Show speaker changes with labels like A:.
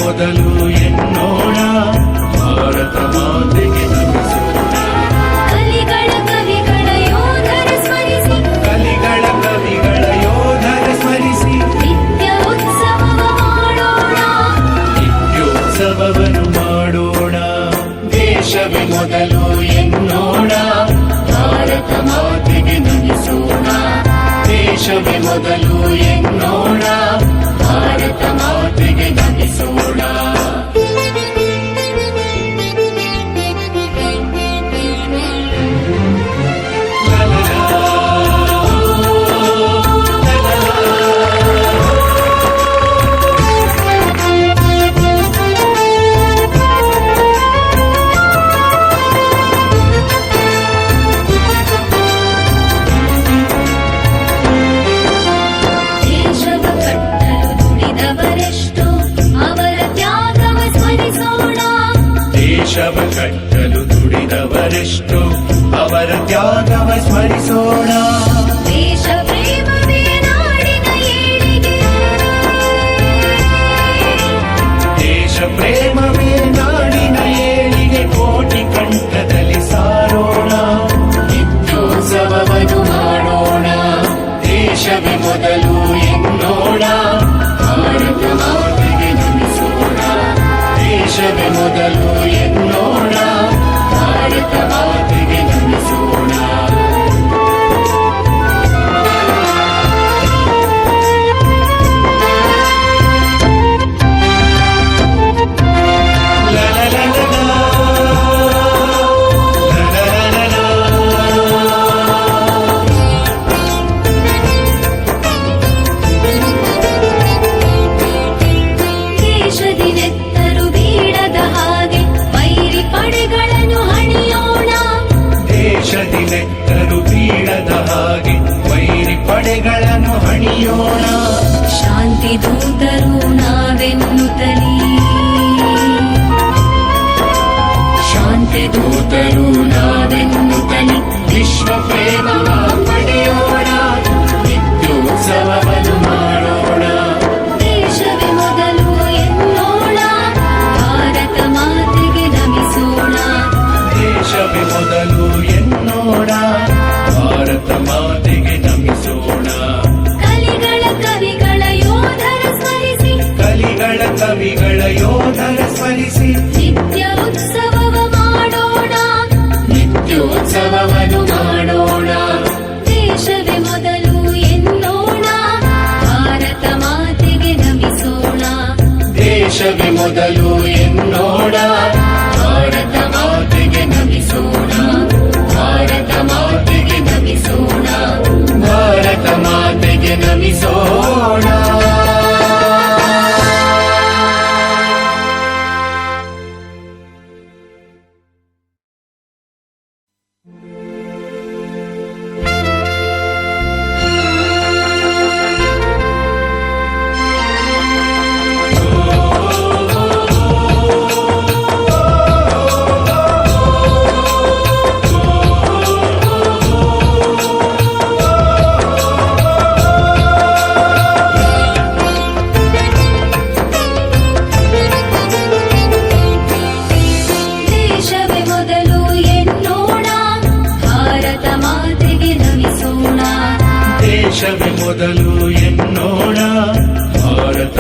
A: ಮೊದಲು ಎನ್ನೋಣ ಭಾರತ ಮಾತೆಗೆ ನಮಿಸೋಣ.
B: ಕಲಿಗಳ ಕವಿಗಳ ಯೋಧರ ಸ್ಮರಿಸಿ ನಿತ್ಯ
A: ಉತ್ಸವವನ್ನು ಮಾಡೋಣ. ದೇಶವೇ ಮೊದಲು ಎನ್ನೋಣ ಭಾರತ ಮಾತೆಗೆ ನಮಿಸೋಣ. ದೇಶವೇ ಮೊದಲು ಎನ್ನೋಣ ಭಾರತ ಮಾತೆಗೆ ನಮಿಸೋಣ. ದೇಶವ ಕಟ್ಟಲು ದುಡಿದವರೆಷ್ಟು ಅವರ ತ್ಯಾಗವ ಸ್ಮರಿಸೋಣ.
B: ದೇಶ ಪ್ರೇಮವೇ ನಾಡಿನ ಏಳಿಗೆ,
A: ದೇಶ ಪ್ರೇಮವೇ ನಾಡಿನ ಏಳಿಗೆ ಕೋಟಿ ಕಂಠದಲ್ಲಿ ಸಾರೋಣ. ನಿತ್ಯೋತ್ಸವವನ್ನು ಮಾಡೋಣ. ದೇಶವೇ ಮೊದಲು ಎನ್ನೋಣ ಭಾರತ ಮಾತೆಗೆ ನಮಿಸೋಣ. ದೇಶವೇ ಮೊದಲು ಎನ್ನೋಣ ಭಾರತ ಮಾತೆಗೆ ನಮಿಸೋಣ.
B: ದೇಶದಿನೆತ್ತರು ಬೀಳದ ಹಾಗೆ ವೈರಿ ಪಡೆಗಳನ್ನು ಹಣಿಯೋಣ.
A: ದೇಶದಿನೆತ್ತರು ಬೀಳದ ಹಾಗೆ ವೈರಿ ಪಡೆಗಳನ್ನು ಹಣಿಯೋಣ.
B: ಶಾಂತಿ ದೂತರು ನಾವೆನ್ನುತ್ತಲೀ,
A: ಶಾಂತಿ ದೂತರು ನಾವೆನ್ನುತ್ತಲೀ ವಿಶ್ವ ಪ್ರೇಮವ ಪಡೆಯೋಣ. ನಿತ್ಯೋತ್ಸವವನ್ನು ಮಾಡೋಣ.
B: ದೇಶವೇ ಮೊದಲು ಎನ್ನೋಣ ಭಾರತ ಮಾತೆಗೆ ನಮಿಸೋಣ.
A: ದೇಶವೇ ಮೊದಲು ಎನ್ನೋಣ ಭಾರತ ಮಾತೆಗೆ ನಮಿಸೋಣ.
B: ಕಲಿಗಳ ಕವಿಗಳ ಯೋಧರ ಸ್ಮರಿಸಿ ನಿತ್ಯ ಉತ್ಸವವ ಮಾಡೋಣ.
A: ನಿತ್ಯೋತ್ಸವವನ್ನು ಮಾಡೋಣ.
B: ದೇಶವೇ ಮೊದಲು ಎನ್ನೋಣ ಭಾರತ ಮಾತೆಗೆ ನಮಿಸೋಣ.
A: ದೇಶವೇ ಮೊದಲು ಎನ್ನೋಣ ಭಾರತ ಮಾತೆಗೆ ನಮಿಸೋಣ. ಭಾರತ ಮಾತೆಗೆ ನಮಿಸೋಣ. ಭಾರತ ಮಾತೆಗೆ ನಮಿಸೋಣ.
B: ದೇಶವೇ ಮೊದಲು ಎನ್ನೋಣ ಭಾರತ ಮಾತೆಗೆ ನಮಿಸೋಣ.
A: ದೇಶವೇ ಮೊದಲು ಎನ್ನೋಣ ಭಾರತ